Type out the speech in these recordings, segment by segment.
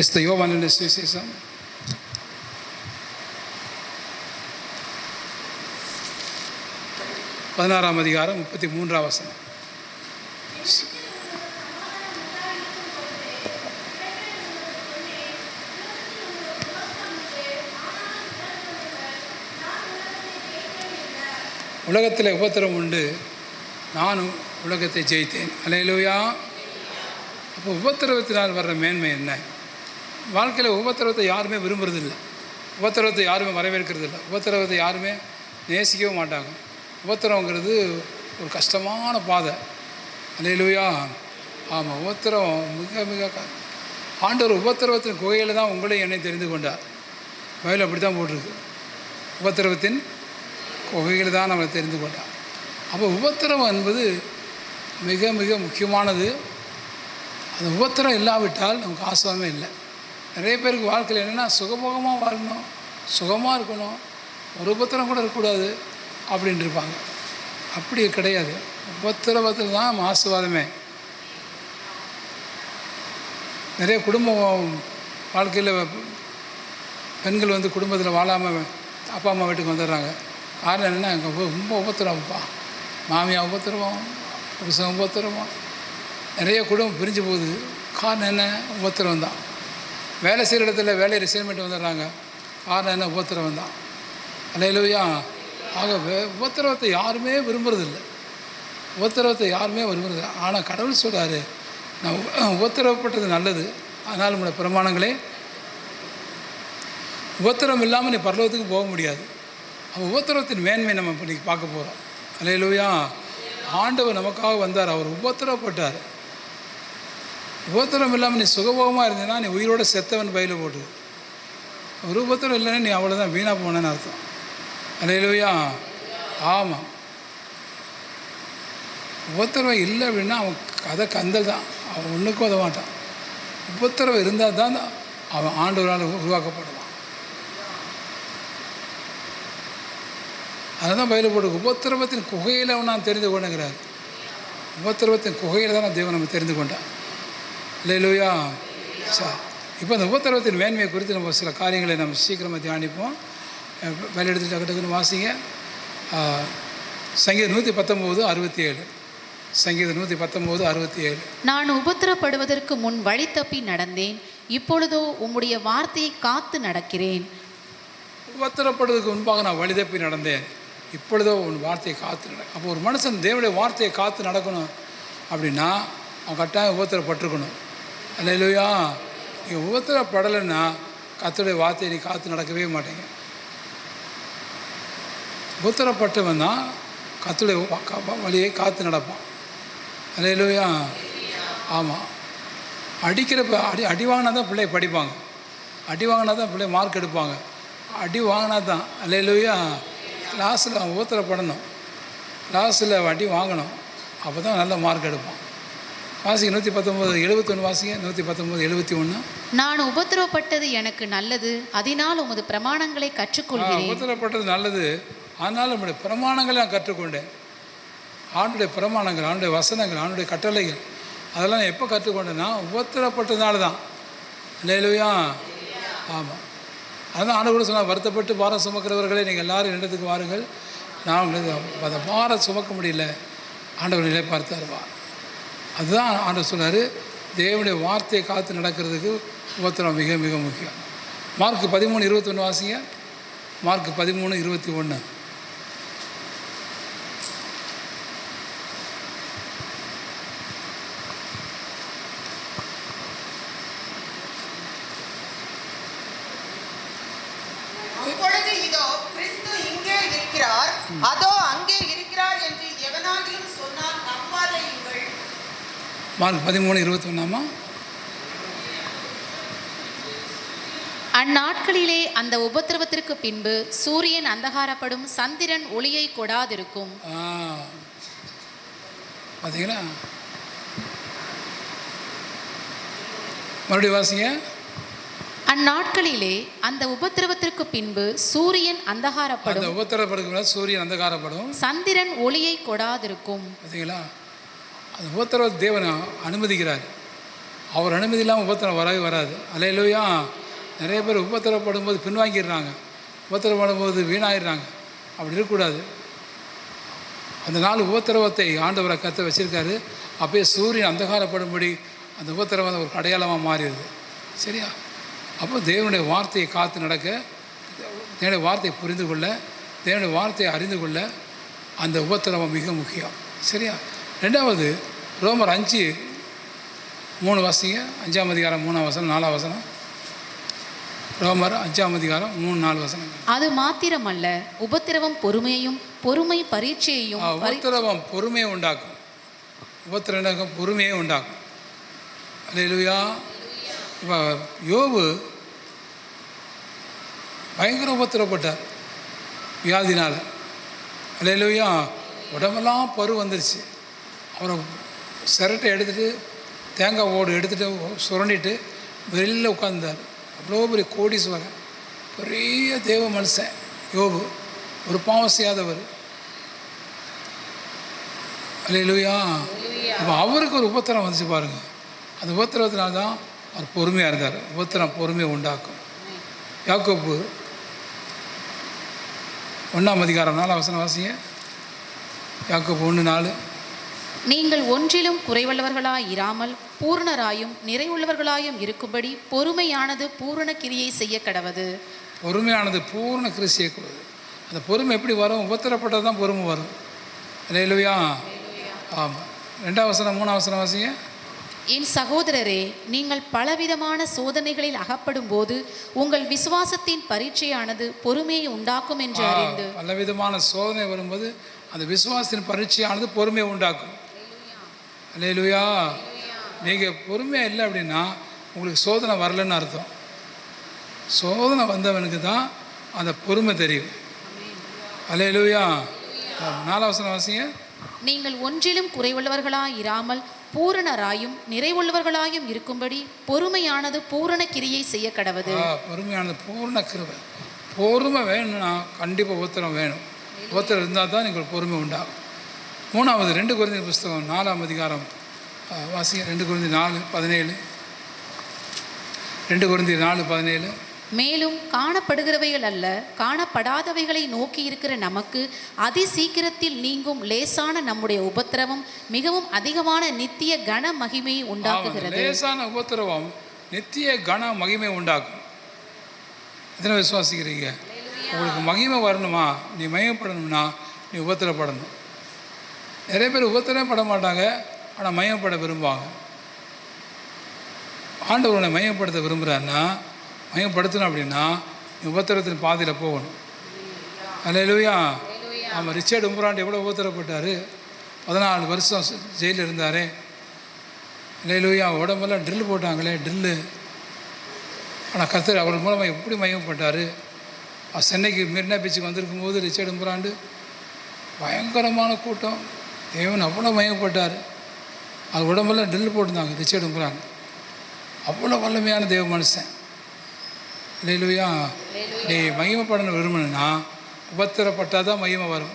பரிசுத்த யோவானின் சுவிசேஷம் 16ஆம் அதிகாரம் 33ஆம் வசனம். உலகத்தில் உபத்திரம் உண்டு, நானும் உலகத்தை ஜெயித்தேன். அல்லேலூயா. அப்போ உபத்திரவத்தினால் வர்ற மேன்மை என்ன? வாழ்க்கையில் உபத்திரவத்தை யாருமே விரும்புறதில்லை, உபத்திரவத்தை யாருமே வரவேற்கிறது இல்லை, உபத்திரவத்தை யாருமே நேசிக்கவும் மாட்டாங்க. உபத்திரவங்கிறது ஒரு கஷ்டமான பாதை. அல்லேலூயா. ஆமாம், உபத்திரவம் மிக மிக ஆண்டவர் உபத்திரவத்தின் குகையில் தான் உங்களை என்னை தெரிந்து கொண்டார். பைபிள் அப்படி தான் போட்டிருக்கு, உபத்திரவத்தின் குகையில் தான் நம்மளை தெரிந்து கொண்டார். அப்போ உபத்திரவம் என்பது மிக மிக முக்கியமானது. அந்த உபத்திரம் இல்லாவிட்டால் நமக்கு ஆசுவாமே இல்லை. நிறைய பேருக்கு வாழ்க்கையில் என்னென்னா சுகபோகமாக வாழணும், சுகமாக இருக்கணும், ஒரு உபத்திரம் கூட இருக்கக்கூடாது அப்படின்ட்டு இருப்பாங்க. அப்படி கிடையாது. உபத்திரவத்தில் தான் ஆசீர்வாதமே. நிறைய குடும்பம் வாழ்க்கையில் பெண்கள் வந்து குடும்பத்தில் வாழாமல் அப்பா அம்மா வீட்டுக்கு வந்துடுறாங்க. காரணம் என்னென்னா, அங்கே ரொம்ப உபத்திரவம்ப்பா, மாமியா உபத்திரவம், புருஷன் உபத்திரவம், நிறைய குடும்பம் பிரிஞ்சு போகுது. காரணம் என்ன? உபத்திரவம் தான். வேலை செய்கிற இடத்துல வேலை ரிசைன்மெண்ட் வந்துடுறாங்க. காரணம் என்ன? உபத்திரவம் தான். அல்லேலூயா. ஆக உபத்திரவத்தை யாருமே விரும்புறதில்லை, உபத்திரவத்தை யாருமே விரும்புறதில்லை. ஆனால் கடவுள் சொல்கிறாரு, நான் உபத்திரவப்பட்டது நல்லது, அதனால் நம்முடைய பிரமாணங்களே. உபத்திரம் இல்லாமல் நீ பரலோகத்துக்கு போக முடியாது. அப்போ உபத்திரவத்தின் மேன்மை நம்ம இன்றைக்கி பார்க்க போகிறோம். அல்லேலூயா. ஆண்டவர் நமக்காக வந்தார், அவர் உபத்திரவப்பட்டார். உபத்திரம் இல்லாமல் நீ சுகபோகமாக இருந்தீன்னா நீ உயிரோடு செத்தவன் பையில போட்டு. ஒரு உபத்திரம் இல்லைன்னா நீ அவ்வளோதான், வீணாக போனேன்னு அர்த்தம். அல்லேலூயா. ஆமாம், உபத்திரவம் இல்லை அப்படின்னா அவன் கதை கந்தல் தான், அவன் ஒன்றுக்கும் உதவ மாட்டான். உபத்திரவம் இருந்தால் தான் அவன் ஆண்டவரால் உருவாக்கப்படுவான். அதுதான் பையில போட்டு உபத்திரவத்தின் குகையில் அவன் நான் தெரிந்து கொண்டுங்கிறார். உபத்திரவத்தின் குகையில் தான் தேவன் நம்ம தெரிந்து கொண்டான். அல்லேலூயா. சார், இப்போ அந்த உபத்திரவத்தின் மேன்மையை குறித்து நம்ம சில காரியங்களை நம்ம சீக்கிரமாக தியானிப்போம். வேலை எடுத்துட்டு டக்குன்னு வாசிங்க. சங்கீதம் 119:67. சங்கீதம் 119:67. நான் உபத்திரப்படுவதற்கு முன் வழி தப்பி நடந்தேன், இப்பொழுதோ உம்முடைய வார்த்தையை காத்து நடக்கிறேன். உபத்திரப்படுவதற்கு முன்பாக நான் வழி தப்பி நடந்தேன், இப்பொழுதோ உன் வார்த்தையை காத்து நட. அப்போ ஒரு மனுஷன் தேவனுடைய வார்த்தையை காத்து நடக்கணும் அப்படின்னா அவன் கட்டாயம் உபத்திரப்பட்டிருக்கணும். அல்லேலூயா. நீங்கள் உபத்திரப்படலைன்னா கர்த்தருடைய வார்த்தையை நீ காத்து நடக்கவே மாட்டேங்க. உபத்திரப்பட்டவன் தான் கர்த்தருடைய வழியை காத்து நடப்பான். அல்லேலூயா. ஆமாம், அடி வாங்கினா தான் பிள்ளை படிப்பாங்க, அடி வாங்கினா தான் பிள்ளை மார்க் எடுப்பாங்க, அடி வாங்கினா தான். அல்லேலூயா. கிளாஸில் அவன் உபத்திரப்படணும், கிளாஸில் அடி வாங்கணும், அப்போ தான் நல்ல மார்க் எடுப்பான். வாசிங்க 119:71 வாசிங்க. 119:71. நான் உபத்திரவப்பட்டது எனக்கு நல்லது, அதனால் உமது பிரமாணங்களை கற்றுக்கொள்கிறேன். உபத்திரப்பட்டது நல்லது, அதனால் நம்முடைய பிரமாணங்களை நான் கற்றுக்கொண்டேன். ஆண்டுடைய பிரமாணங்கள், ஆண்டுடைய வசனங்கள், ஆண்டுடைய கட்டளைகள், அதெல்லாம் எப்போ கற்றுக்கொண்டேன்னா உபத்திரப்பட்டதுனால தான். அல்லேலூயா. ஆமாம், அதுதான் ஆண்டு கூட சொன்னால், வருத்தப்பட்டு பாரம் சுமக்கிறவர்களே நீங்கள் எல்லோரும் இடத்துக்கு வாருங்கள், நான் அதை பாரம் சுமக்க முடியல, ஆண்டவர் நிலை பார்த்தாருவா. அதுதான் ஆண்டவர் சொன்னார், தேவனுடைய வார்த்தையை காத்து நடக்கிறதுக்கு உபத்திரம் மிக மிக முக்கியம். மார்க் 13:21 வாசிங்க. மார்க் 13:21. அப்பொழுது இதோ கிறிஸ்து இங்கே இருக்கிறார், அதோ அங்கே இருக்கிறார் என்று எவனாகிலும் சொன்னால் நம்பாதீர்கள். மார்க் 13:21. அந்நாட்களிலே அந்த உபத்திரவத்திற்கு பின்பு சூரியன் அந்தகாரப்படும், சந்திரன் ஒளியை கொடாதிருக்கும். பார்த்தீங்களா? மறுபடியும் வாசிங்க. அந்நாட்களிலே அந்த உபத்திரவத்திற்கு பின்பு சூரியன் அந்தகாரப்படும், அந்த உபத்திரவப்படுகிற சூரியன் அந்தகாரப்படும், சந்திரன் ஒளியை கொடாதிருக்கும். பார்த்தீங்களா? அந்த உபத்திரவ தேவன் அனுமதிக்கிறார். அவர் அனுமதி இல்லாமல் உபத்திரம் வரவே வராது. அல்லேலூயா. நிறைய பேர் உபத்திரப்படும் போது பின்வாங்கிடுறாங்க, உபத்திரப்படும் போது வீணாயிடுறாங்க. அப்படி இருக்கக்கூடாது. அந்த நாள் உபத்திரவத்தை ஆண்டவரை கற்று வச்சுருக்காரு. அப்போயே சூரியன் அந்தகாரப்படும்படி அந்த உபத்திரவம் ஒரு அடையாளமாக மாறிடுது. சரியா? அப்போ தேவனுடைய வார்த்தையை காத்து நடக்க, தேவனுடைய வார்த்தையை புரிந்து கொள்ள, தேவனுடைய வார்த்தையை அறிந்து கொள்ள அந்த உபத்திரவம் மிக முக்கியம். சரியா? ரெண்டாவது, ரோமர் 5:3 வாசிங்க. 5ஆம் அதிகாரம் 3ஆம் வசனம் 4ஆம் வசனம். ரோமர் 5ஆம் அதிகாரம் 3-4 வசனம். அது மாத்திரமல்ல, உபத்திரவம் பொறுமையையும், பொறுமை பரீட்சையையும். உபத்திரவம் பொறுமையை உண்டாக்கும். உபத்திரவம் பொறுமையை உண்டாக்கும். அல்லேலூயா. இப்போ யோபு பயங்கர உபத்திரப்பட்டார் வியாதினால். அல்லேலூயா. உடம்பெல்லாம் பரு வந்துருச்சு. அவரை சிரட்டை எடுத்துகிட்டு, தேங்காய் ஓடு எடுத்துகிட்டு சுரண்டிட்டு வெளியில் உட்கார்ந்தார். அவ்வளோ பெரிய கோடீஸ்வரன், பெரிய தேவ மனுஷன் யோபு, ஒரு பாவம் செய்யாதவர். அல்லேலூயா. அப்போ அவருக்கு ஒரு உபத்திரம் வந்துச்சு பாருங்கள். அந்த உபத்திரத்தினால்தான் அவர் பொறுமையாக இருந்தார். உபத்திரம் பொறுமையை உண்டாக்கும். யாக்கோபு 1ஆம் அதிகாரம் 4ஆம் வசனம் வாசிங்க. யாக்கோபு 1:4. நீங்கள் ஒன்றிலும் குறைவுள்ளவர்களாய் இராமல் பூர்ணராயும் நிறைவுள்ளவர்களாயும் இருக்கும்படி பொறுமையானது பூரண கிரியை செய்ய கடவது. பொறுமையானது பூர்ண கிரியை செய்யக்கூடாது. அந்த பொறுமை எப்படி வரும்? உபத்திரப்பட்டது தான் பொறுமை வரும். அல்லேலூயா. ஆமாம். 2ஆம் வசனம் 3ஆம் வசனம் வாசிங்க. என் சகோதரரே, நீங்கள் பலவிதமான சோதனைகளில் அகப்படும் போது உங்கள் விசுவாசத்தின் பரீட்சையானது பொறுமையை உண்டாக்கும் என்று அறிந்து. பலவிதமான சோதனை வரும்போது அந்த விசுவாசத்தின் பரீட்சையானது பொறுமையை உண்டாக்கும். அல்லேலூயா. நீங்கள் பொறுமையாக இல்லை அப்படின்னா உங்களுக்கு சோதனை வரலன்னு அர்த்தம். சோதனை வந்தவனுக்கு தான் அந்த பொறுமை தெரியும். அல்லேலூயா. 4ஆம் வசனம் வாசிங்க. நீங்கள் ஒன்றிலும் குறைவுள்ளவர்களாய் இராமல் பூரணராயும் நிறைவுள்ளவர்களாயும் இருக்கும்படி பொறுமையானது பூரண கிரியை செய்ய கடவது. பொறுமையானது பூர்ண கிருபை. பொறுமை வேணும்னா கண்டிப்பாக உபத்திரம் வேணும். உபத்திரம் இருந்தால் தான் நீங்கள் பொறுமை உண்டாகும். 3வது 2 கொரிந்தியர் புஸ்தகம் 4ஆம் அதிகாரம் வாசிங்க. 2 கொரிந்தியர் 4:17. 2 கொரிந்தியர் 4:17. மேலும் காணப்படுகிறவைகள் அல்ல, காணப்படாதவைகளை நோக்கி இருக்கிற நமக்கு அதி சீக்கிரத்தில் நீங்கும் லேசான நம்முடைய உபத்திரவம் மிகவும் அதிகமான நித்திய கன மகிமையை உண்டாக்குகிறது. லேசான உபத்திரவம் நித்திய கன மகிமை உண்டாக்கும். எத்தனை விசுவாசிக்கிறீங்க? உங்களுக்கு மகிமை வரணுமா, நீ மகிமைப்படணும்னா நீ உபத்திரப்படணும். நிறைய பேர் உபத்திரப்பட மாட்டாங்க, ஆனால் மகிமைப்பட விரும்புவாங்க. ஆண்டவர் உன்னை மகிமைப்படுத்த விரும்புகிறாருன்னா, மகிமைப்படுத்தணும் அப்படின்னா நீ உபத்திரத்தின் பாதையில் போகணும். அல்லேலூயா. ஆமாம். ரிச்சர்ட் உம்பராண்ட் எவ்வளோ உபத்திரப்பட்டார். 14 வருஷம் ஜெயிலில் இருந்தார். அல்லேலூயா. உடம்பெல்லாம் ட்ரில் போட்டாங்களே, ட்ரில்லு. ஆனால் கர்த்தர் அவர் மூலமாக எப்படி மகிமைப்பட்டார். சென்னைக்கு மெரினா பீச்சுக்கு வந்திருக்கும் போது ரிச்சர்ட் உம்பராண்டு பயங்கரமான கூட்டம். தேவன் அவ்வளோ மகிமைப்பட்டார். அது உடம்பெல்லாம் ட்ரில் போட்டிருந்தாங்க ரிச்சர்ட் உம்பராண்டு. அவ்வளோ வல்லமையான தேவ மனுஷன். அல்லேலூயா. நீ மகிமைப்படணும் விரும்பணுன்னா உபத்திரப்பட்டால் தான் மகிமை வரும்.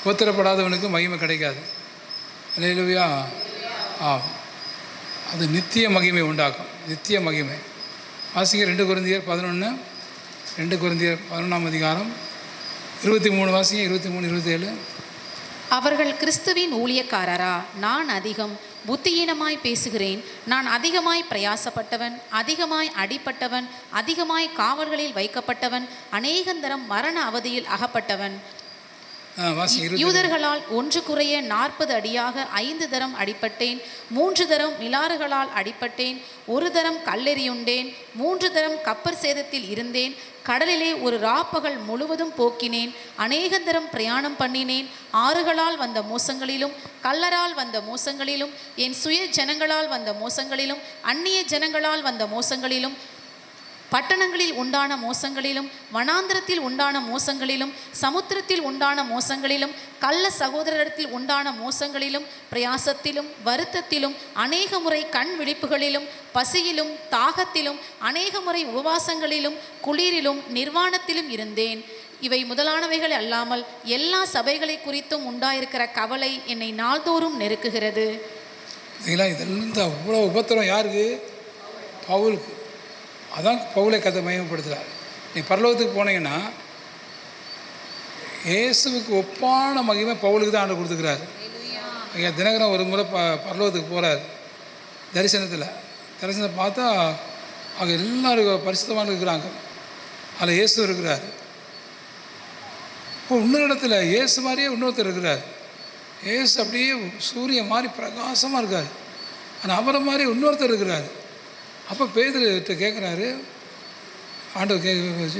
உபத்திரப்படாதவனுக்கு மகிமை கிடைக்காது. அல்லேலூயா. அது நித்திய மகிமை உண்டாக்கும். நித்திய மகிமை. வாசிங்க. 2 கொரிந்தியர் 11. 2 கொரிந்தியர் 11ஆம் அதிகாரம் 23 வாசிங்க. 23, 27. அவர்கள் கிறிஸ்துவின் ஊழியக்காரரா? நான் அதிகம் புத்தியீனமாய் பேசுகிறேன். நான் அதிகமாய் பிரயாசப்பட்டவன், அதிகமாய் அடிப்பட்டவன், அதிகமாய் காவல்களில் வைக்கப்பட்டவன், அநேகந்தரம் மரண அவதியில் அகப்பட்டவன். யூதர்களால் 1 குறைய 40 அடியாக 5 தரம் அடிப்பட்டேன். 3 தரம் மிலாறுகளால் அடிப்பட்டேன். 1 தரம் கல்லெறியுண்டேன். 3 தரம் கப்பர் சேதத்தில் இருந்தேன். கடலிலே ஒரு ராப்பகல் முழுவதும் போக்கினேன். அநேகந்தரம் பிரயாணம் பண்ணினேன். ஆறுகளால் வந்த மோசங்களிலும், கல்லரால் வந்த மோசங்களிலும், என் சுய ஜனங்களால் வந்த மோசங்களிலும், அந்நிய ஜனங்களால் வந்த மோசங்களிலும், பட்டணங்களில் உண்டான மோசங்களிலும், வனாந்திரத்தில் உண்டான மோசங்களிலும், சமுத்திரத்தில் உண்டான மோசங்களிலும், கள்ள சகோதரரிடத்தில் உண்டான மோசங்களிலும், பிரயாசத்திலும் வருத்தத்திலும், அநேக முறை கண் விழிப்புகளிலும், பசியிலும் தாகத்திலும், அநேக முறை உபவாசங்களிலும், குளிரிலும் நிர்வாணத்திலும் இருந்தேன். இவை முதலானவைகள் அல்லாமல் எல்லா சபைகளை குறித்தும் உண்டாயிருக்கிற கவலை என்னை நாள்தோறும் நெருக்குகிறது. பார்த்தீங்களா? இதெல்லாம் இந்த அவ்வளோ உபத்திரம் யாருக்கு? பவுலுக்கு. அதான் பவுலை கதை மகிமைப்படுத்துகிறார். நீ பரலோகத்துக்கு போனீங்கன்னா இயேசுவுக்கு ஒப்பான மகிமை பவுலுக்கு தான் ஆண்டு கொடுத்துக்கிறாரு. ஐயா தினகரன் ஒரு முறை பரலோகத்துக்கு போகிறார். தரிசனத்தை பார்த்தா அங்கே எல்லாரும் பரிசுத்தமாக இருக்கிறாங்க. அதில் இயேசு இருக்கிறார். இப்போ இன்னொரு இடத்துல இயேசு மாதிரியே இன்னொருத்தர் இருக்கிறார். இயேசு அப்படியே சூரியன் மாதிரி பிரகாசமாக இருக்கார். ஆனால் அவரை மாதிரி இன்னொருத்தர் இருக்கிறார். அப்போ பேதுருகிட்ட கேட்குறாரு ஆண்டவர்,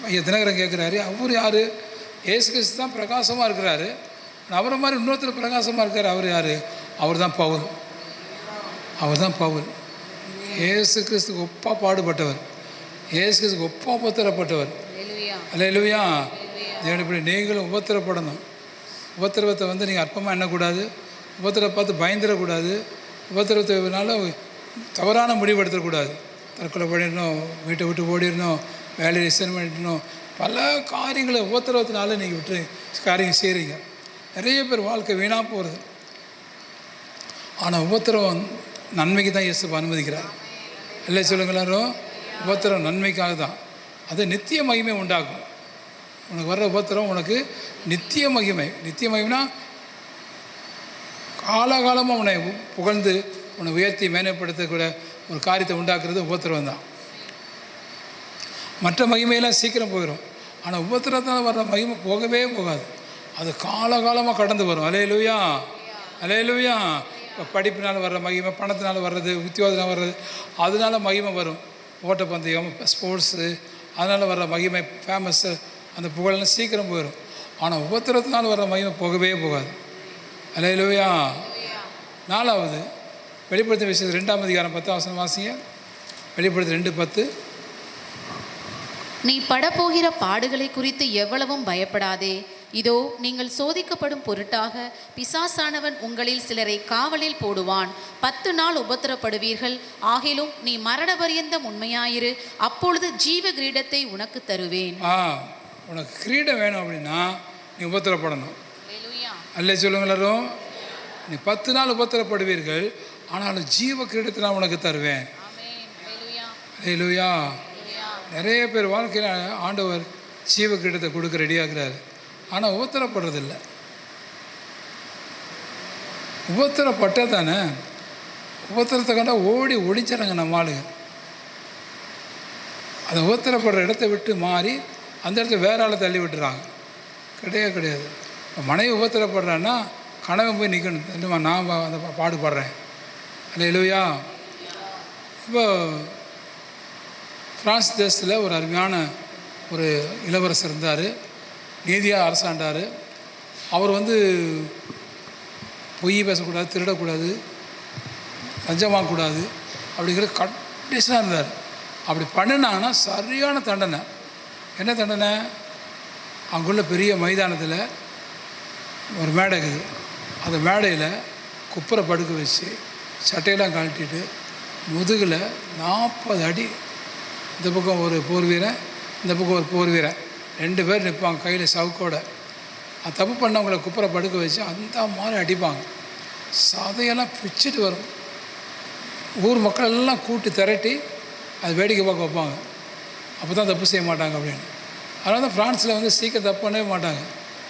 ஐயா தினகரன் கேட்குறாரு, அவர் யார்? இயேசு கிறிஸ்து தான் பிரகாசமாக இருக்கிறாரு. அவரை மாதிரி இன்னொருத்தர் பிரகாசமாக இருக்கார். அவர் யார்? அவர் தான் பவுல். அவர் தான் பவுல். இயேசு கிறிஸ்துக்கு ஒப்பா பாடுபட்டவர், இயேசு கிறிஸ்துக்கு ஒப்பா உபத்திரப்பட்டவர். அல்லேலூயா. இப்படி நீங்களும் உபத்திரப்படணும். உபத்திரவத்தை நீங்கள் அற்பமாக எண்ணக்கூடாது. உபத்திரத்தை பார்த்து பயந்துடக்கூடாது. உபத்திரத்தினால தவறான முடிவு எடுத்துடக்கூடாது. தற்கொலை பண்ணிடணும், வீட்டை விட்டு ஓடிடணும், வேலையை ரிசைன் பண்ணிடணும், பல காரியங்களை உபத்திரவத்தினால நீங்கள் விட்டு காரியம் செய்கிறீங்க. நிறைய பேர் வாழ்க்கை வீணாக போகிறது. ஆனால் உபத்திரவம் நன்மைக்கு தான் இயேசு அனுமதிக்கிறார். இல்லை சொல்லுங்களாரும், உபத்திரம் நன்மைக்காக தான். அது நித்திய மகிமை உண்டாகும். உனக்கு வர்ற உபத்திரம் உனக்கு நித்திய மகிமை. நித்திய மகிமைனா காலகாலமாக உன்னை புகழ்ந்து உன்னை உயர்த்தி மேன்மைப்படுத்தக்கூட ஒரு காரியத்தை உண்டாக்குறது உபத்திரம் தான். மற்ற மகிமையெல்லாம் சீக்கிரம் போயிடும். ஆனால் உபத்திரத்தால் வர்ற மகிமை போகவே போகாது. அது காலகாலமாக கடந்து வரும். அல்லேலூயா, அல்லேலூயா. இப்போ படிப்பினால் வர்ற மகிமை, பணத்தினால் வர்றது, உத்தியோகத்தினால் வர்றது, அதனால மகிமை வரும். ஓட்டப்பந்தயம், ஸ்போர்ட்ஸு, அதனால் வர்ற மகிமை, ஃபேமஸ்ஸு, அந்த புகழெல்லாம் சீக்கிரம் போயிடும். ஆனால் உபத்திரத்தினால் வர்ற மகிமை போகவே போகாது. அல்லேலூயா. 4வது வெளிப்படுத்தின விஷயம் 2ஆம் அதிகாரம் 10ஆம் வசனம் வாசிங்க. வெளிப்படுத்தி 2:10. நீ படப்போகிற பாடுகளை குறித்து எவ்வளவும் பயப்படாதே. இதோ நீங்கள் சோதிக்கப்படும் பொருட்டாக பிசாசானவன் உங்களில் சிலரை காவலில் போடுவான். 10 நாள் உபத்திரப்படுவீர்கள். ஆகிலும் நீ மரண பரியந்தம் உண்மையாயிரு, அப்பொழுது ஜீவ கிரீடத்தை உனக்கு தருவேன். உனக்கு கிரீடம் வேணும் அப்படின்னா நீ உபத்திரப்படணும். அல்லே சொல்லுங்களரும். நீ 10 நாள் உபத்திரப்படுவீர்கள், ஆனாலும் ஜீவ கிரீடத்தை நான் உனக்கு தருவேன். அல்லேலூயா. நிறைய பேர் வாழ்க்கையில் ஆண்டவர் ஜீவ கிரீடத்தை கொடுக்க ரெடியாகிறார். ஆனால் உபத்திரப்படுறதில்லை. உபத்திரப்பட்டால் தானே, உபத்திரத்தை கண்டா ஓடி ஒடிச்சிடறாங்க நம்ம ஆளுங்க. அதை உபத்திரப்படுற இடத்த விட்டு மாறி அந்த இடத்துல வேற ஆளை தள்ளி விட்டுறாங்க. கிடையாது. இப்போ மனைவி உபத்திரப்படுறான்னா கணவன் போய் நிற்கணும். இல்லைம்மா நான் அந்த பாடுபடுறேன். அல்லேலூயா. இப்போ பிரான்ஸ் தேசத்தில் ஒரு அருமையான ஒரு இளவரசர் இருந்தார். நீதியாக அரசாண்டார். அவர் பொய் பேசக்கூடாது, திருடக்கூடாது, லஞ்சம் வாங்கக்கூடாது அப்படிங்கிற கண்டிஷனாக இருந்தார். அப்படி பண்ணினாங்கன்னா சரியான தண்டனை. என்ன தண்டனை? அங்குள்ள பெரிய மைதானத்தில் ஒரு மேடை இருக்குது. அந்த மேடையில் குப்புரை படுக்க வச்சு சட்டையெல்லாம் கழட்டிட்டு முதுகில் 40 அடி, இந்த பக்கம் ஒரு போர் வீரன், இந்த பக்கம் ஒரு போர் வீரன், 2 பேர் நிற்பாங்க கையில் சவுக்கோட. அது தப்பு பண்ணவங்களை குப்புரை படுக்க வச்சு அந்த மாதிரி அடிப்பாங்க. சதையெல்லாம் பிச்சுட்டு வரும். ஊர் மக்கள் எல்லாம் கூட்டி திரட்டி அது வேடிக்கை பார்க்க வைப்பாங்க. அப்போ தான் தப்பு செய்ய மாட்டாங்க அப்படின்னு. அதனால தான் ஃப்ரான்ஸில் சீக்கிரம் தப்பு பண்ணவே மாட்டாங்க.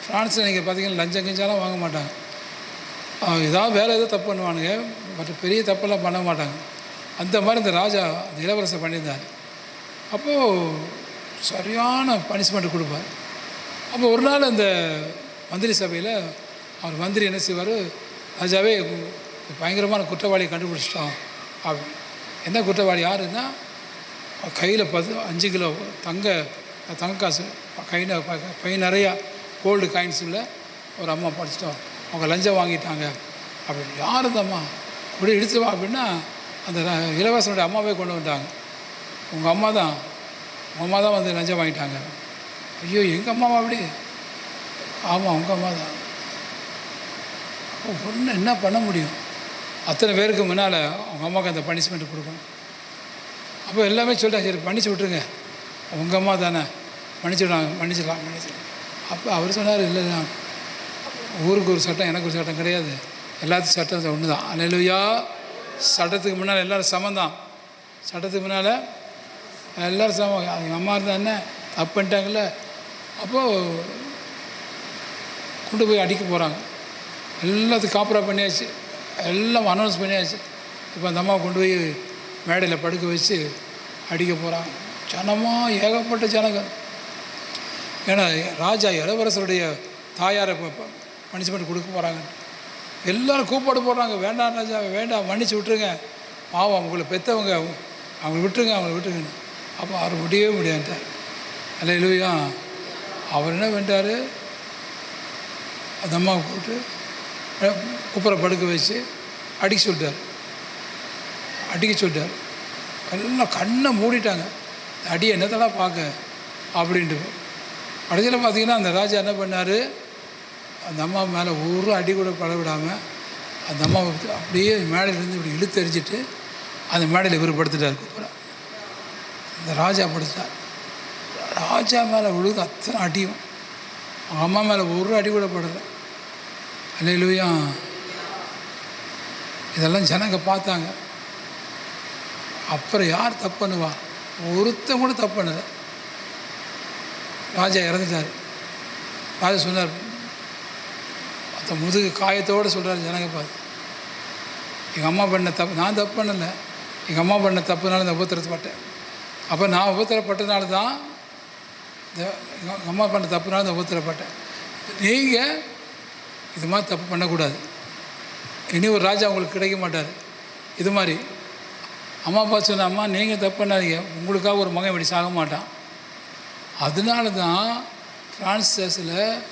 ஃப்ரான்ஸில் நீங்கள் பார்த்தீங்கன்னா லஞ்சம் கிஞ்செல்லாம் வாங்க மாட்டாங்க. ஏதாவது வேலை ஏதோ தப்பு பண்ணுவானுங்க, மற்ற பெரிய தப்பெல்லாம் பண்ண மாட்டாங்க. அந்த மாதிரி இந்த ராஜா, அந்த இளவரசர் பண்ணியிருந்தார். அப்போது சரியான பனிஷ்மெண்ட் கொடுப்பார். அப்போ ஒரு நாள் அந்த மந்திரி சபையில் அவர் மந்திரி என்ன செய்வார், ராஜாவே பயங்கரமான குற்றவாளியை கண்டுபிடிச்சிட்டோம் அப்படின்னு. என்ன குற்றவாளி யாருன்னா, கையில் 5 கிலோ தங்க காசு, கையில் பை நிறையா கோல்டு காயின்ஸ் உள்ள ஒரு அம்மா படிச்சிட்டோம், அவங்க லஞ்சம் வாங்கிட்டாங்க அப்படின்னு. யார் இந்த அம்மா இப்படி இடிச்சு வா அப்படின்னா அந்த இளவரசனுடைய அம்மாவே கொண்டு வந்துட்டாங்க. உங்கள் அம்மா தான் லஞ்சம் வாங்கிட்டாங்க. ஐயோ எங்கள் அம்மாவா அப்படி? ஆமாம் உங்கள் அம்மா தான். அப்போ ஒன்று என்ன பண்ண முடியும்? அத்தனை பேருக்கு முன்னால் அவங்க அம்மாவுக்கு அந்த பனிஷ்மெண்ட் கொடுக்கணும். அப்போ எல்லாமே சொல்லிட்டாங்க, சரி மன்னிச்சு விட்ருங்க, உங்கள் அம்மா தானே, மன்னிச்சிடலாம். அப்போ அவர் சொன்னார், இல்லை ஊருக்கு ஒரு சட்டம் எனக்கு ஒரு சட்டம் கிடையாது, எல்லாத்துக்கும் சட்டம் ஒன்று தான். அல்லேலூயா. சட்டத்துக்கு முன்னால் எல்லோரும் சமந்தான். சட்டத்துக்கு முன்னால் எல்லோரும் சமம். எங்கள் அம்மா இருந்தால் என்ன தப்பு பண்ணிட்டாங்கல்ல, அப்போது கொண்டு போய் அடிக்க போகிறாங்க. எல்லாத்துக்கும் காப்பரா பண்ணியாச்சு, எல்லாம் அனௌன்ஸ் பண்ணியாச்சு. இப்போ அந்த அம்மாவை கொண்டு போய் மேடையில் படுக்க வச்சு அடிக்க போகிறாங்க. ஜனமாக ஏகப்பட்ட ஜனங்கள். ஏன்னா ராஜா இளவரசருடைய தாயாரை பனிஷ்மெண்ட் கொடுக்க போகிறாங்க. எல்லோரும் கூப்பாடு போடுறாங்க, வேண்டாம் ராஜா வேண்டாம், மன்னிச்சு விட்டுருங்க, பாவம் அவங்கள பெற்றவங்க, அவங்கள விட்டுருங்க. அப்போ அவர் முடியவே முடியாதுட்டார். அல்லேலூயா. அவர் என்ன பண்ணிட்டார், அந்த அம்மாவை கூப்பிட்டு குப்புற படுக்க வச்சு அடிக்க சொல்லிட்டார். எல்லாம் கண்ணை மூடிட்டாங்க. அடியை என்னத்தடா பார்க்க அப்படின்ட்டு. கடைசியில் பார்த்தீங்கன்னா அந்த ராஜா என்ன பண்ணார், அந்த அம்மா மேலே ஒரு அடி கூட பட விடாமல் அந்த அம்மாவை அப்படியே மேடையிலேருந்து இப்படி இழுத்தெறிஞ்சிட்டு அந்த மேடையில் இவர் படுத்துட்டார். குப்புற அந்த ராஜா படுத்துட்டார். ராஜா மேலே விழுது அத்தனை அடியும், அவங்க அம்மா மேலே ஒரு அடி கூட படலை. அல்லேலூயா. இதெல்லாம் ஜனங்க பார்த்தாங்க. அப்புறம் யார் தப்பு பண்ணுவா? ஒருத்தன் கூட தப்பு பண்ணலை. ராஜா இறந்துட்டார். ராஜா சொன்னார், அந்த முதுகு காயத்தோடு சொல்கிறார் ஜனங்க பார்த்து, எங்கள் அம்மா பண்ண தப்பு, நான் தப்பு பண்ணலை, எங்கள் அம்மா பண்ண தப்புனால இந்த உபத்திரப்பட்டேன். அப்போ நான் உபத்திரப்பட்டனால தான் எங்கள் அம்மா பண்ண தப்புனால இந்த உபத்திரப்பட்டேன். நீங்கள் இது மாதிரி தப்பு பண்ணக்கூடாது. இனி ஒரு ராஜா உங்களுக்கு கிடைக்க மாட்டார். இது மாதிரி அம்மா அப்பா சொன்ன, அம்மா நீங்கள் தப்பு பண்ணாதீங்க, உங்களுக்காக ஒரு மகன் இப்படி சாக மாட்டான். அதனால தான் ஃப்ரான்ஸ் தேசத்தில்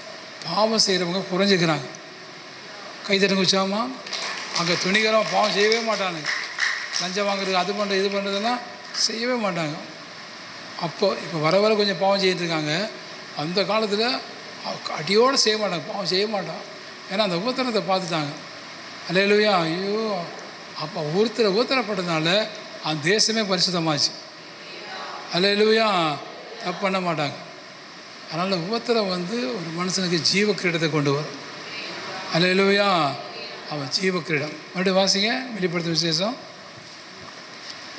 பாவம் செய்கிறவங்க குறைஞ்சிக்கிறாங்க. கைத்தட்டுங்க வச்சாமா. அங்கே துணிகரம் பாவம் செய்யவே மாட்டானுங்க. லஞ்சம் வாங்குறது, அது பண்ணுறது, இது பண்ணுறதெல்லாம் செய்யவே மாட்டாங்க. இப்போ வர கொஞ்சம் பாவம் செய்யிட்டுருக்காங்க. அந்த காலத்தில் அடியோடு செய்ய மாட்டாங்க, பாவம் செய்ய மாட்டான். ஏன்னா அந்த உபத்திரத்தை பார்த்துட்டாங்க. அல்லேலூயா. ஐயோ, அப்போ ஒருத்தரை உபத்திரப்பட்டதுனால அந்த தேசமே பரிசுத்தமாச்சு. அல்லேலூயா. தப்பு பண்ண மாட்டாங்க. அதனால் உபத்திரம் ஒரு மனுஷனுக்கு ஜீவ கிரீடத்தை கொண்டு வரும். அல்லேலூயா. அவன் ஜீவ கிரீடம். மறுபடியும் வாசிங்க, வெளிப்படுத்தும் விசேஷம்.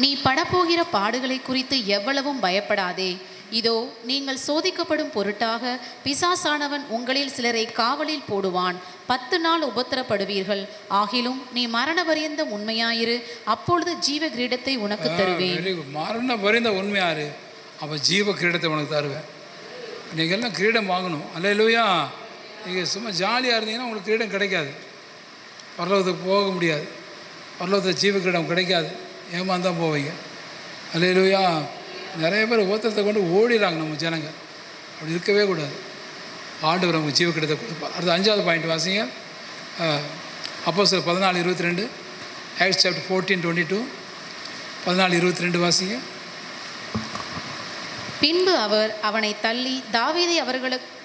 நீ படப்போகிற பாடுகளை குறித்து எவ்வளவும் பயப்படாதே. இதோ நீங்கள் சோதிக்கப்படும் பொருட்டாக பிசாசானவன் உங்களில் சிலரை காவலில் போடுவான். 10 நாள் உபத்திரப்படுவீர்கள். ஆகிலும் நீ மரண பரியந்த உண்மையாயிரு, அப்பொழுது ஜீவ கிரீடத்தை உனக்கு தருவேன். மரண பரியந்த உண்மையாரு, அவன் ஜீவ கிரீடத்தை உனக்கு தருவேன். நீங்கள் எல்லாம் கிரீடம் வாங்கணும். அல்லேலூயா. நீங்கள் சும்மா ஜாலியாக இருந்தீங்கன்னா உங்களுக்கு கிரீடம் கிடைக்காது. பரலோகத்துக்கு போக முடியாது. பரலோகத்தில் ஜீவ கிரீடம் கிடைக்காது. ஏமாந்தான் போவீங்க. அல்லேலூயா. நிறைய பேர் உபத்திரத்தை கொண்டு ஓடிடுறாங்க நம்ம ஜனங்க. அப்படி இருக்கவே கூடாது. ஆண்டவர் நமக்கு ஜீவ கிரீடத்தை கொடுப்பார். அடுத்து 5வது பாயிண்ட் வாசிங்க. அப்போஸ்தலர் 14:22, ஆக்ட்ஸ் சாப்டர் 14:22, 14:22 வாசிங்க. பின்பு அவர் அவனை தள்ளி தாவீதை அவர்களுக்கு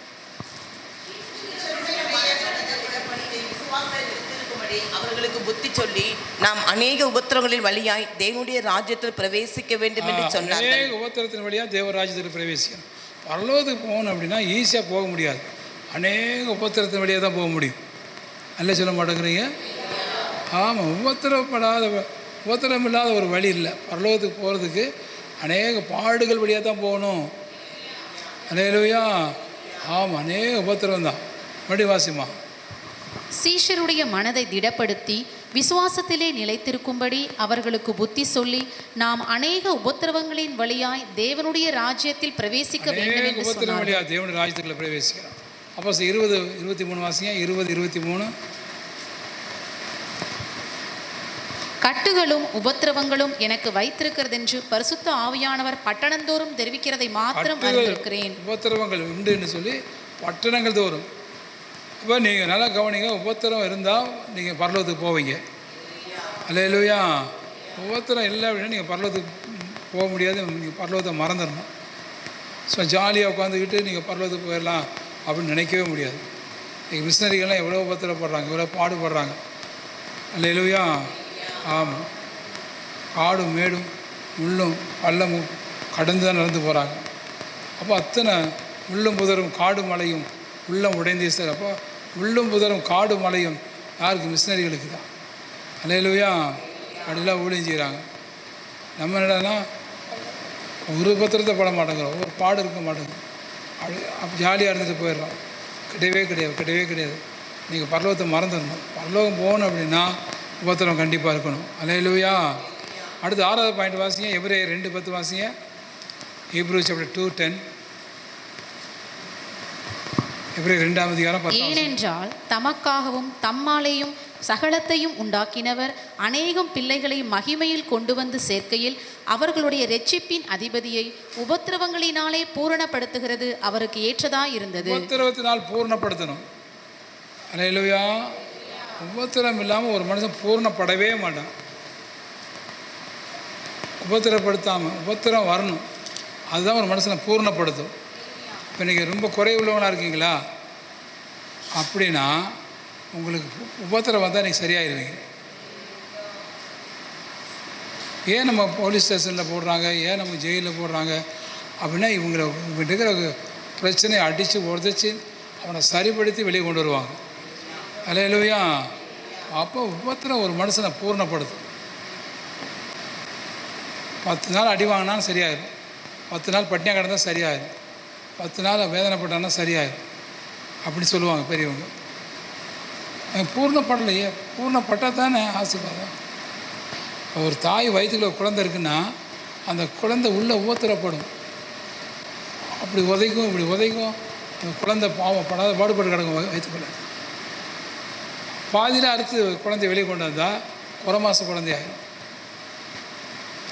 அவர்களுக்கு புத்தி சொல்லி, நாம் அநேக உபத்திரங்களின் வழியாய் தேவனுடைய ராஜ்யத்தில் பிரவேசிக்க வேண்டும் என்று சொன்னார். அநேக உபத்திரத்தின் வழியாக தேவ ராஜ்யத்தில் பிரவேசிக்கணும். பரலோகத்துக்கு போகணும் அப்படின்னா ஈஸியாக போக முடியாது. அநேக உபத்திரத்தின் வழியாக தான் போக முடியும். அல்ல சொல்ல மாட்டேங்கிறீங்க? ஆமாம். உபத்திரம் இல்லாத ஒரு வழி இல்லை. பரலோகத்துக்கு போகிறதுக்கு அநேக பாடுகள் வழியாக தான் போகணும். அல்லேலூயா. ஆமாம், அநேக உபத்திரம் தான். மறுபடி வாசிமா. சீஷருடைய மனதை திடப்படுத்தி விசுவாசத்திலே நிலைத்திருக்கும்படி அவர்களுக்கு புத்தி சொல்லி, நாம் அநேக உபத்திரவங்களின் வழியாய் தேவனுடைய ராஜ்யத்தில் பிரவேசிக்க வேண்டும் என்று சொன்னார். வழியாக தேவனுடைய ராஜ்யத்தில் பிரவேசிக்கிறோம். அப்போ 20:23 வாசிங்க. 20:23. கட்டுகளும் உபத்திரவங்களும் எனக்கு வைத்திருக்கிறதென்று பரிசுத்த ஆவியானவர் பட்டணந்தோறும் தெரிவிக்கிறதை மாத்திரம் அறிந்திருக்கிறேன். உபத்திரவங்கள் உண்டுன்னு சொல்லி பட்டணங்கள் தோறும். இப்போ நீங்கள் நல்லா கவனிங்க. உபத்திரம் இருந்தால் நீங்கள் பரலோகத்துக்கு போவீங்க. அல்லேலூயா. உபத்திரம் இல்லை அப்படின்னா நீங்கள் பரலோகத்துக்கு போக முடியாது. நீங்கள் பரலோகத்தை மறந்துடணும். ஸோ ஜாலியாக உட்காந்துக்கிட்டு நீங்கள் பரலோகத்துக்கு போயிடலாம் அப்படின்னு நினைக்கவே முடியாது. நீங்கள் மிஷினரிகள்லாம் எவ்வளோ உபத்திரப்படுறாங்க, எவ்வளோ பாடுபடுறாங்க. அல்லேலூயா. ஆமாம். காடும் மேடும் முள்ளும் பள்ளமும் கடந்து தான் நடந்து போகிறாங்க. அப்போ அத்தனை முள்ளும் புதரும் காடு மலையும் உள்ளம் உடைந்தே சார். அப்போ முள்ளும் புதரும் காடு மலையும் யாருக்கு? மிஷினரிகளுக்கு தான். அல்லேலூயா. அப்படிலாம் ஊழியம் செய்கிறாங்க. நம்ம என்னன்னா ஒரு உபத்திரத்தை பட மாட்டேங்கிறோம், ஒரு பாடு இருக்க மாட்டேங்குது, அப்படி ஜாலியாக இருந்துட்டு போயிடுறோம். கிடையவே கிடையாது, கிடையவே கிடையாது. நீங்கள் பரலோகத்தை மறந்துடணும். பரலோகம் போகணும் அப்படின்னா உபத்திரம் கண்டிப்பாக இருக்கணும். அல்லேலூயா. அடுத்து 6வது பாயிண்ட் வாசிங்க. எபிரேயர் 2:10 வாசிங்க. Hebrews chapter 2:10. எபிரேயர் 2ஆம் அதிகாரம் 10. ஏனென்றால் தமக்காகவும் தம்மாலேயும் சகலத்தையும் உண்டாக்கினவர் அநேகம் பிள்ளைகளை மகிமையில் கொண்டு வந்து சேர்க்கையில் அவர்களுடைய இரட்சிப்பின் அதிபதியை உபத்திரவங்களினாலே பூரணப்படுத்துகிறது அவருக்கு ஏற்றதாய் இருந்தது. உபத்திரவத்தினால் பூர்ணப்படுத்தணும். அல்லேலூயா. உபத்திரம் இல்லாமல் ஒரு மனுஷன் பூர்ணப்படவே மாட்டான். உபத்திரப்படுத்தாமல் உபத்திரம் வரணும், அதுதான் ஒரு மனுஷனை பூர்ணப்படுத்தும். இப்போ நீங்கள் ரொம்ப குறைவுள்ளவனாக இருக்கீங்களா அப்படின்னா உங்களுக்கு உபத்திரம் வந்தால் நீங்கள் சரியாயிருவீங்க. ஏன் நம்ம போலீஸ் ஸ்டேஷனில் போடுறாங்க, ஏன் நம்ம ஜெயிலில் போடுறாங்க அப்படின்னா இவங்களை இருக்கிற பிரச்சனையை அடித்து உடச்சி அவனை சரிப்படுத்தி வெளியே கொண்டு வருவாங்க. அல்லேலூயா. அப்போ உபத்திரம் ஒரு மனுஷனை பூர்ணப்படுத்தும். 10 நாள் அடி வாங்கினாலும் சரியாயிடும், 10 நாள் பட்டினியாக கிடந்தால் சரியாயிடும், 10 நாள் வேதனைப்பட்டான்னா சரியாயிடும் அப்படி சொல்லுவாங்க பெரியவங்க. பூர்ணப்படலையே, பூர்ணப்பட்டால் தானே ஆசீர்வாதம். ஒரு தாய் வயிற்றுக்குள்ள ஒரு குழந்தை இருக்குன்னா அந்த குழந்தை உள்ளே உபத்திரப்படும், அப்படி உதைக்கும் இப்படி உதைக்கும், அந்த குழந்தை பாவம் படாத பாடுபட்டு கிடக்கும் வயிற்றுக்குள்ளே. பாதியில் அறுத்து குழந்தைய வெளியே கொண்டு வந்தால் 1 மாத குழந்தையாயிடும்.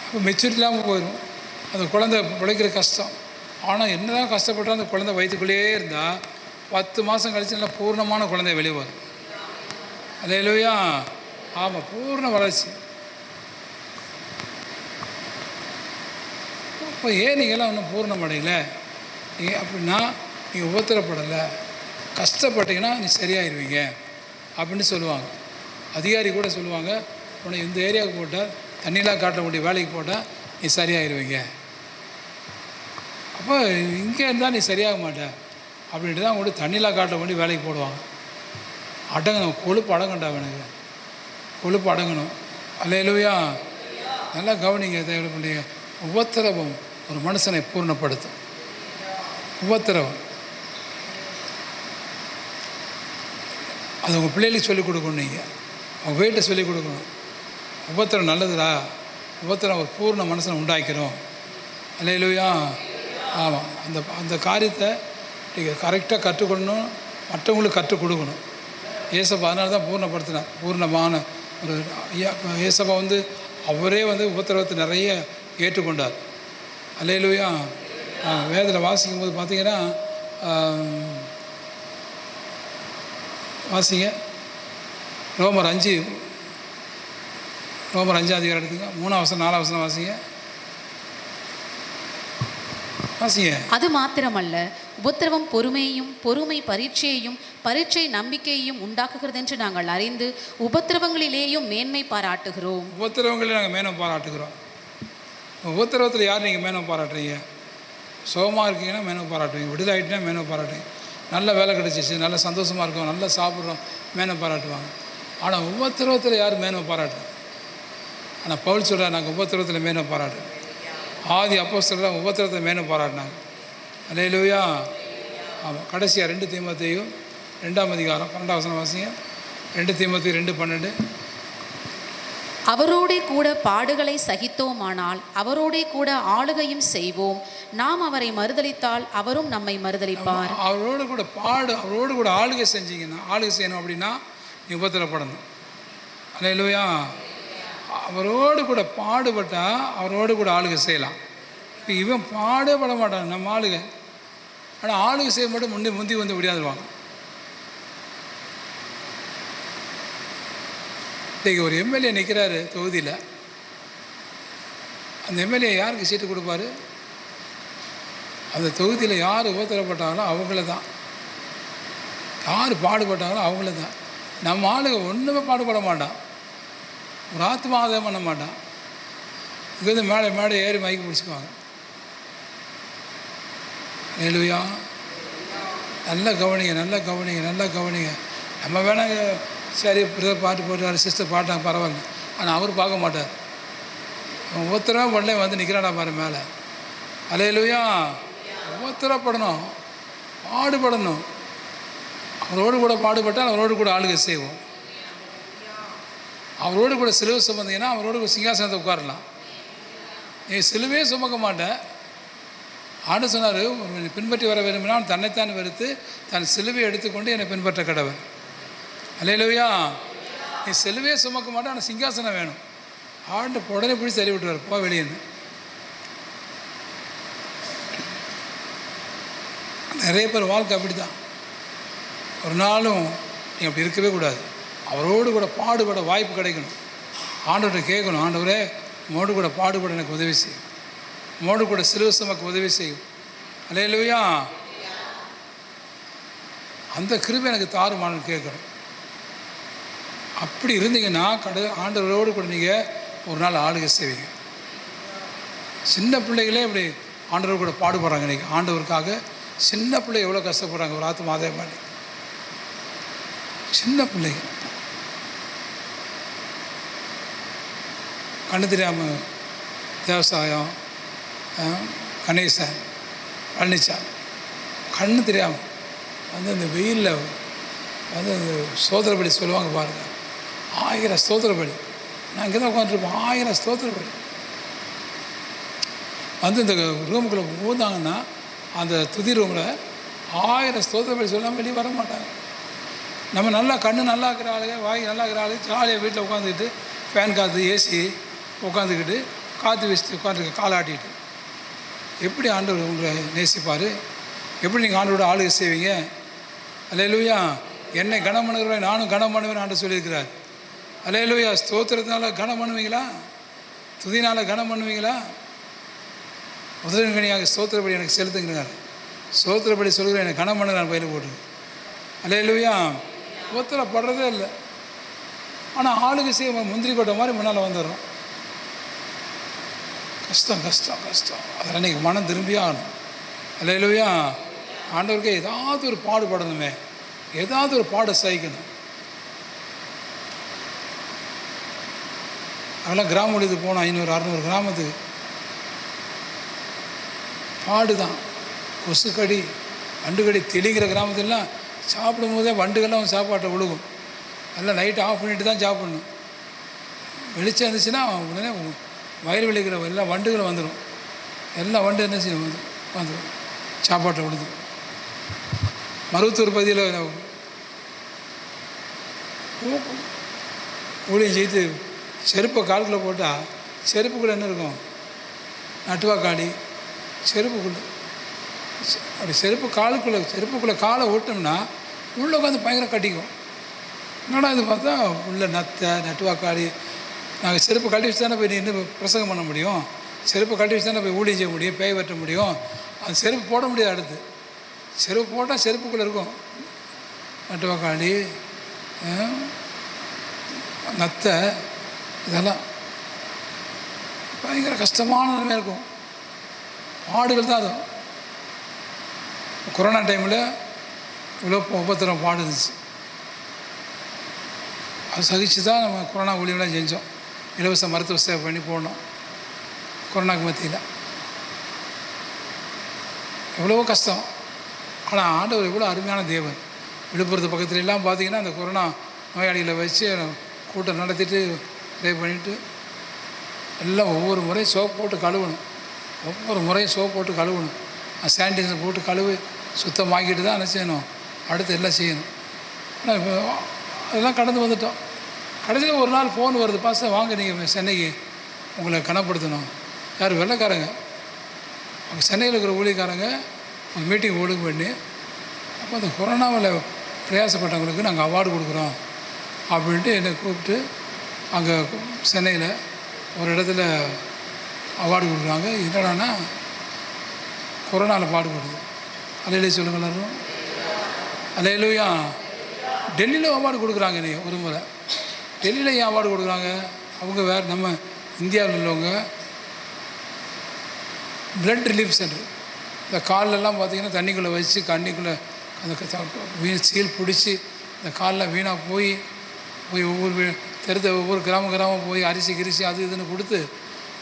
அப்போ மெச்சூரிட்டி இல்லாமல் போயிடும். அந்த குழந்தை பிழைக்கிற கஷ்டம். ஆனால் என்ன தான் கஷ்டப்பட்டால் அந்த குழந்தை வயிற்றுக்குள்ளேயே இருந்தால் 10 மாதம் கழிச்சு நல்லா பூர்ணமான குழந்தை வெளியே வரும். அல்லேலூயா. ஆமாம், பூர்ண வளர்ச்சி. இப்போ ஏன் நீங்கள்லாம் இன்னும் பூர்ணம் அடையலை அப்படின்னா நீங்கள் உபத்திரப்படலை, கஷ்டப்பட்டீங்கன்னா நீ சரியாயிருவீங்க அப்படின்னு சொல்லுவாங்க. அதிகாரி கூட சொல்லுவாங்க, உன்னை இந்த ஏரியாவுக்கு போட்டால் தண்ணிலாம் காட்டக்கூடிய வேலைக்கு போட்டால் நீ சரியாயிருவீங்க. அப்போ இங்கே இருந்தால் நீ சரியாக மாட்ட அப்படின்ட்டு தான் கூட தண்ணிலாம் காட்ட வேண்டிய வேலைக்கு போடுவாங்க. அடங்கணும், கொழுப்பு அடங்கண்டா எனக்கு, கொழுப்பு அடங்கணும். அல்லேலூயா. நல்லா கவனிங்க தேவைப்படைய உபத்திரவம் ஒரு மனுஷனை பூர்ணப்படுத்தும். உபத்திரவம் அது உங்கள் பிள்ளைகளுக்கு சொல்லிக் கொடுக்கணும், நீங்கள் அவங்க வீட்டை சொல்லிக் கொடுக்கணும். உபத்திரம் நல்லதுடா, உபத்திரம் ஒரு பூர்ண மனுஷனை உண்டாக்கிறோம். அல்லேலூயா. ஆமாம், அந்த காரியத்தை நீங்கள் கரெக்டாக கற்றுக்கொள்ளணும், மற்றவங்களுக்கு கற்றுக் கொடுக்கணும். ஏசப்பா அதனால தான் பூர்ணப்படுத்தினார். பூர்ணமான ஒரு ஏசப்பா அவரே உபத்திரவத்தை நிறைய ஏற்றுக்கொண்டார். அல்லேலூயா. வேதத்தில் வாசிக்கும் போது பார்த்தீங்கன்னா வாசிங்க ரோமர் 5 அதிகாரம் எடுத்துங்க, 3ஆம் வசனம் 4ஆம் வசனம் வாசிங்க. அது மாத்திரமல்ல, உபத்திரவம் பொறுமையையும், பொறுமை பரீட்சையையும், பரீட்சை நம்பிக்கையையும் உண்டாக்குகிறது என்று நாங்கள் அறிந்து உபத்திரவங்களிலேயும் மேன்மை பாராட்டுகிறோம். உபத்திரவங்களில் நாங்கள் மேன்மை பாராட்டுகிறோம். உபத்திரவத்தில் யார் நீங்கள் மேன்மை பாராட்டுறீங்க? சுகமாக இருக்கீங்கன்னா மேன்மை பாராட்டுவீங்க, விடுதலை ஆகிட்டுனா மேன்மை பாராட்டுவீங்க, நல்ல வேலை கிடச்சிச்சு, நல்ல சந்தோஷமாக இருக்கும், நல்லா சாப்பிட்றோம், மேன்மை பாராட்டுவாங்க. ஆனால் உபத்திரவத்தில் யார் மேன்மை பாராட்டுறோம்? ஆனால் பவுல் சொல்கிறார், நாங்கள் உபத்திரவத்தில் மேன்மை பாராட்டுறோம். ஆதி அப்போஸ்தலர் உபத்திரத்தை மேன்மை பாராட்டினாங்க. அல்லேலூயா. ஆமாம். கடைசியாக 2 தீமோத்தேயு 2ஆம் அதிகாரம் 12ஆம் வசனம் வாசிங்க. 2 தீமோத்தேயு 2:12. அவரோடே கூட பாடுகளை சகித்தோமானால் அவரோடே கூட ஆளுகையும் செய்வோம். நாம் அவரை மறுதலித்தால் அவரும் நம்மை மறுதலிப்பார். அவரோடு கூட அவரோடு கூட ஆளுகை செஞ்சீங்கன்னா, ஆளுகை செய்யணும் அப்படின்னா நீ உபத்திரப்படணும். அல்லேலூயா. அவரோடு கூட பாடுபட்டால் அவரோடு கூட ஆளுகை செய்யலாம். இப்போ இவன் பாடுபட மாட்டான் நம்ம ஆளுகை, ஆனால் ஆளுகை செய்ய மட்டும் முந்தி விடியாதுருவாங்க. இன்றைக்கி ஒரு எம்எல்ஏ நிற்கிறாரு தொகுதியில், அந்த எம்எல்ஏ யாருக்கு சீட்டு கொடுப்பாரு? அந்த தொகுதியில் யார் உபத்திரப்பட்டாங்களோ அவங்கள தான், யார் பாடுபட்டாங்களோ அவங்கள தான். நம்ம ஆளுங்க ஒன்றுமே பாடுபட மாட்டான், ஒரு ஆத்மாதம் பண்ண மாட்டான். இங்கேருந்து மேடை ஏறி மைக்கு பிடிச்சிக்குவாங்க. அல்லேலூயா. நல்லா கவனிங்க. நம்ம வேணாங்க சரி பிரதர் பாட்டு போட்டார், சிஸ்டர் பாட்டாங்க, பரவாயில்ல. ஆனால் அவர் பார்க்க மாட்டார். ஒவ்வொருத்தரா பண்ணே வந்து நிற்கிறாடா பாரு மேலே. அல்லேலூயா. ஒவ்வொருத்தரப்படணும், பாடுபடணும். அவரோடு கூட பாடுபட்டால் அவரோடு கூட ஆளுகை செய்வோம். அவரோடு கூட சிலுவை சுமந்தீங்கன்னா அவரோடு கூட சிங்காசனத்தை உட்காரலாம். நீ சிலுவையே சுமக்க மாட்டேன். ஆண்டு சொன்னார், பின்பற்றி வர விரும்பினால் தன்னைத்தான் வெறுத்து தன் சிலுவையை எடுத்துக்கொண்டு என்னை பின்பற்ற கடவன். அல்லேலூயா. நீ சிலுவையே சுமக்க மாட்டேன், ஆனால் சிங்காசனம் வேணும். ஆண்டு உடனே பிடிச்சி தள்ளி விட்டுவார், போ வெளியேன்னு. நிறைய பேர் வாழ்க்கை அப்படி தான். ஒரு நாளும் நீங்கள் அப்படி இருக்கவே கூடாது. அவரோடு கூட பாடுபட வாய்ப்பு கிடைக்கணும். ஆண்டவர்கிட்ட கேட்கணும், ஆண்டவரே உம்மோடு கூட பாடுபட எனக்கு உதவி செய்யும், உம்மோடு கூட சிலுவை சுமக்க உதவி செய்யும். அல்லேலூயா. அந்த கிருபை எனக்கு தாருமானு கேட்கணும். அப்படி இருந்தீங்கன்னா ஆண்டவரோடு கூட நீங்கள் ஒரு நாள் ஆளுகை செய்வீங்க. சின்ன பிள்ளைகளே இப்படி ஆண்டவர் கூட பாடுபடுறாங்க. இன்றைக்கி ஆண்டவருக்காக சின்ன பிள்ளை எவ்வளோ கஷ்டப்படுறாங்க. ஒரு ஆத்மா அதே மாதிரி சின்ன பிள்ளைங்க கண்ணு தெரியாமல் தேவசாயம், கணேசன், பழனிச்சாமி கண்ணு தெரியாமல் வந்து இந்த வெயிலில் வந்து இந்த ஸ்தோத்திரப்படி சொல்லுவாங்க பாருங்கள். 1000 ஸ்தோத்திரப்படி. நான் இங்கே தான் உட்காந்துருப்போம். 1000 ஸ்தோத்திரப்படி வந்து இந்த ரூமுக்குள்ளே போதாங்கன்னா அந்த துதி ரூமில் 1000 ஸ்தோத்திரப்படி சொல்லாமல் வெளியே வர மாட்டாங்க. நம்ம நல்லா கண்ணு நல்லா இருக்கிற ஆளுங்க, வாய் நல்லா இருக்கிற ஆளுங்க ஜாலியாக வீட்டில் உட்காந்துக்கிட்டு ஃபேன் காற்று ஏசி உட்காந்துக்கிட்டு காற்று வீசிட்டு உட்காந்துருக்க காலாட்டிட்டு எப்படி ஆண்டவர் உங்களை நேசிப்பார்? எப்படி நீங்கள் ஆண்டோட ஆளுகை செய்வீங்க? அல்லேலூயா. என்னை கனம் பண்ணுகிறவரை நானும் கனம் பண்ணுவேன் ஆண்டு சொல்லியிருக்கிறார். அல்லேலூயா. ஸ்தோத்திரத்தினால கனம் பண்ணுவீங்களா? துதினால் கனம் பண்ணுவீங்களா? முதல்கனியாக ஸ்தோத்திரப்படி எனக்கு செலுத்துங்கிறார். ஸ்தோத்திரப்படி சொல்கிறேன் எனக்கு கனம் பண்ணுங்க நான் பயிர் போட்டு. அல்லேலூயா. ஒருத்தரப்படுறதே இல்லை. ஆனால் ஆளுகை செய்ய முந்திரி கொட்டை மாதிரி முன்னால் வந்துடும். கஷ்டம் கஷ்டம் கஷ்டம். அதில் இன்றைக்கி மனம் திரும்பியே ஆகணும். அல்லேலூயா. ஆண்டவருக்கு ஏதாவது ஒரு பாடுபடணுமே, ஏதாவது ஒரு பாடு சகிக்கணும். அதெல்லாம் கிராம வழிக்கு போனோம். 500-600 கிராமத்துக்கு பாடு தான். கொசுக்கடி, வண்டுக்கடி தெளிங்கிற கிராமத்துலாம் சாப்பிடும் போதே வண்டுகள்லாம் சாப்பாட்டை விழுகும். எல்லாம் லைட்டை ஆஃப் பண்ணிட்டு தான் சாப்பிட்ணும். வெளிச்சம் இருந்துச்சுன்னா உடனே வயல் வெளிக்கிற எல்லா வண்டுகளும் வந்துடும். எல்லா வண்டு என்ன செய்யும் வந்துடும், சாப்பாட்டை விழுந்துடும். மருவத்தூர் பகுதியில் ஊழியம் செய்து செருப்பை காலுக்குள்ளே போட்டால் செருப்புக்குள்ளே என்ன இருக்கும்? நட்டுவாக்காளி செருப்புக்குள்ளே. அப்படி செருப்புக்குள்ளே காலை ஓட்டோம்னா உள்ளே உட்காந்து பயங்கர கட்டிக்கும். என்னடா இது பார்த்தா உள்ள நட்டுவாக்காளி. நாங்கள் செருப்பு கட்டி வச்சு தானே போய் நின்று பிரசங்கம் பண்ண முடியும். செருப்பு கட்டி வச்சு தானே போய் ஊழியம் செய்ய முடியும், பேய் வெட்ட முடியும். அது செருப்பு போட முடியாது. அடுத்து செருப்பு போட்டால் செருப்புக்குள்ளே இருக்கும் நட்டுவாக்காளி, நத்தை, இதெல்லாம் பயங்கர கஷ்டமான நிலைமையாக இருக்கும். பாடுகள் தான் அதுவும். கொரோனா டைமில் இவ்வளோ உபத்திரம் பாடு இருந்துச்சு. அது சகிச்சு தான் நம்ம கொரோனா ஊழியெல்லாம் செஞ்சோம். இலவச மருத்துவ சேவை பண்ணி போனோம் கொரோனாக்கு மத்தியில். எவ்வளவோ கஷ்டம். ஆனால் ஆண்டவர் எவ்வளோ அருமையான தேவன். விழுப்புரத்து பக்கத்துல எல்லாம் பார்த்திங்கன்னா அந்த கொரோனா நோயாளிகளை வச்சு கூட்டம் நடத்திட்டு ப்ரே பண்ணிவிட்டு எல்லாம் ஒவ்வொரு முறையும் சோப்பு போட்டு கழுவணும். ஒவ்வொரு முறையும் சோப்பு போட்டு கழுவணும். சானிடைசர் போட்டு கழுவி சுத்தமாக்கிட்டு தான் என்ன செய்யணும், அடுத்து எல்லாம் செய்யணும். ஆனால் இப்போ அதெல்லாம் கடந்து வந்துட்டோம். கடைசியில் ஒரு நாள் ஃபோன் வருது, பாஸ்டர் வாங்க நீங்கள் சென்னைக்கு உங்களை கனப்படுத்தணும். யார்? வெள்ளைக்காரங்க. அவங்க சென்னையில் இருக்கிற ஊழியக்காரங்க ஒரு மீட்டிங் ஒழுங்கு பண்ணி அப்போ அந்த கொரோனாவில் பிரயாசப்பட்டவங்களுக்கு நாங்கள் அவார்டு கொடுக்குறோம் அப்படின்ட்டு என்னை கூப்பிட்டு அங்கே சென்னையில் ஒரு இடத்துல அவார்டு கொடுக்குறாங்க. என்னடானா கொரோனாவில் பாடுபடுது. அலையிலே சொல்லுங்க எல்லாரும். அலையிலூயா. டெல்லியில் அவார்டு கொடுக்குறாங்க. நீ ஒரு முறை டெல்லியில் ஏன் அவார்டு கொடுக்குறாங்க? அவங்க வேறு நம்ம இந்தியாவில் உள்ளவங்க பிளட் ரிலீஃப் சென்டர். இந்த காலெல்லாம் பார்த்திங்கன்னா தண்ணிக்குள்ளே வச்சு கண்ணிக்குள்ளே அந்த சீல் பிடிச்சி இந்த காலில் வீணாக போய் போய் ஒவ்வொரு ஒவ்வொரு கிராமம் போய் அரிசி கிரிசி அது இதுன்னு கொடுத்து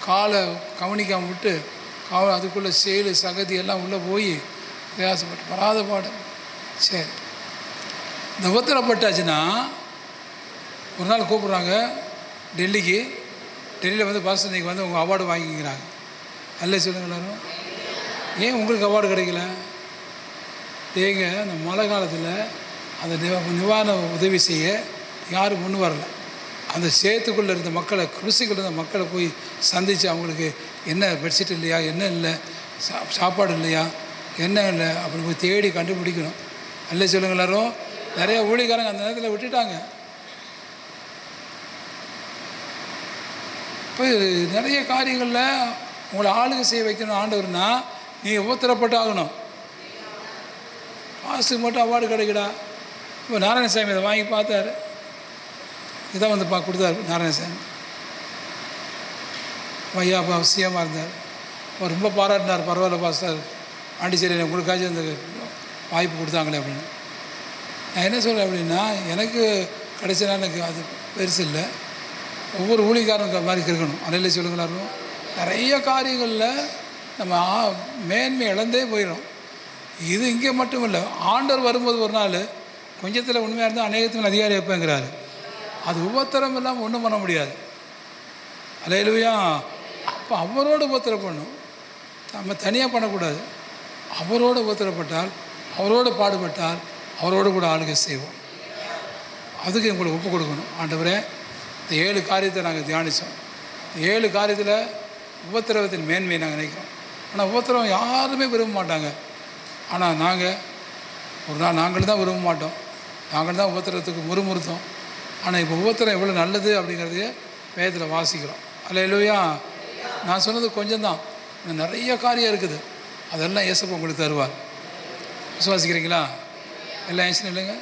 காலை கவனிக்காமல் விட்டு அதுக்குள்ளே சேலு சகதி எல்லாம் உள்ளே போய் பிரயாசப்பட்டு பராத பாடு. சரி, இந்த உபத்திரப்பட்டாச்சுன்னா ஒரு நாள் கூப்பிட்றாங்க டெல்லியில் வந்து பாஸ்டர் இன்றைக்கி வந்து உங்கள் அவார்டு வாங்கிக்கிறாங்க. அல்ல சொல்லுங்க எல்லாரும். ஏன் உங்களுக்கு அவார்டு கிடைக்கல? ஏங்க அந்த மழை காலத்தில் அந்த நிவாரண உதவி செய்ய யாரும் முன் வரல. அந்த சேத்துக்குள்ளே இருந்த மக்களை, குடிசைக்குள்ளே இருந்த மக்களை போய் சந்தித்து அவங்களுக்கு என்ன பெட்ஷீட் இல்லையா, என்ன இல்லை, சாப்பாடு இல்லையா, என்ன இல்லை அப்படின்னு போய் தேடி கண்டுபிடிக்கணும். அல்ல சொல்லுங்க எல்லாரும். நிறைய ஊழியக்காரங்க அந்த நேரத்தில் விட்டுட்டாங்க. இப்போ நிறைய காரியங்களில் உங்களை ஆளுகை செய்ய வைக்கணும் ஆண்டவர்னா நீங்கள் உபத்திரப்பட்டு ஆகணும். காசுக்கு மட்டும் அவார்டு கிடைக்கடா. இப்போ நாராயணசாமி இதை வாங்கி பார்த்தாரு. இதான் வந்து கொடுத்தாரு நாராயணசாமி. ஐயா அவசியமாக இருந்தார். அவர் ரொம்ப பாராட்டினார். பரவாயில்ல பாஸ்டர், ஆண்டிச்சேரி உங்களுக்காச்சும் அந்த வாய்ப்பு கொடுத்தாங்களே அப்படின்னு. நான் என்ன சொல்கிறேன் அப்படின்னா, எனக்கு கிடைச்சனா எனக்கு அது பெருசு இல்லை. ஒவ்வொரு ஊழியக்காரங்க மாதிரி இருக்கணும். அலையில சொல்லுங்களாரும். நிறைய காரியங்களில் நம்ம மேன்மை இழந்தே போயிடும். இது இங்கே மட்டும் இல்லை, ஆண்டவர் வரும்போது ஒரு நாள் கொஞ்சத்தில் உண்மையாக இருந்தால் அநேகத்துக்கு அதிகாரி வைப்பேங்கிறாரு. அது உபத்திரம் இல்லாமல் ஒன்றும் பண்ண முடியாது. அல்லேலூயா. அப்போ அவரோடு உபத்திரம் பண்ணணும், நம்ம தனியாக பண்ணக்கூடாது. அவரோடு உபத்திரப்பட்டால், அவரோடு பாடுபட்டால், அவரோடு கூட ஆளுகை செய்வோம். அதுக்கு உங்களுக்கு ஒப்பு கொடுக்கணும். ஆண்டவரே, இந்த 7 காரியத்தை நாங்கள் தியானித்தோம். 7 காரியத்தில் உபத்திரவத்தின் மேன்மையை நாங்கள் நினைக்கிறோம். ஆனால் உபத்திரவம் யாருமே விரும்ப மாட்டாங்க. ஆனால் நாங்கள் ஒரு நாள் நாங்கள் தான் விரும்ப மாட்டோம். நாங்கள் தான் உபத்திரத்துக்கு முறுமுறுத்தோம். ஆனால் இப்போ உபத்திரம் எவ்வளோ நல்லது அப்படிங்கிறதையே வேதத்தில் வாசிக்கிறோம். அல்லேலூயா. நான் சொன்னது கொஞ்சம் தான், நிறைய காரியம் இருக்குது. அதெல்லாம் இயேசப்பா உங்களுக்கு தருவார். விசுவாசிக்கிறீங்களா? எல்லாம் ஏசுன்னு இல்லைங்க.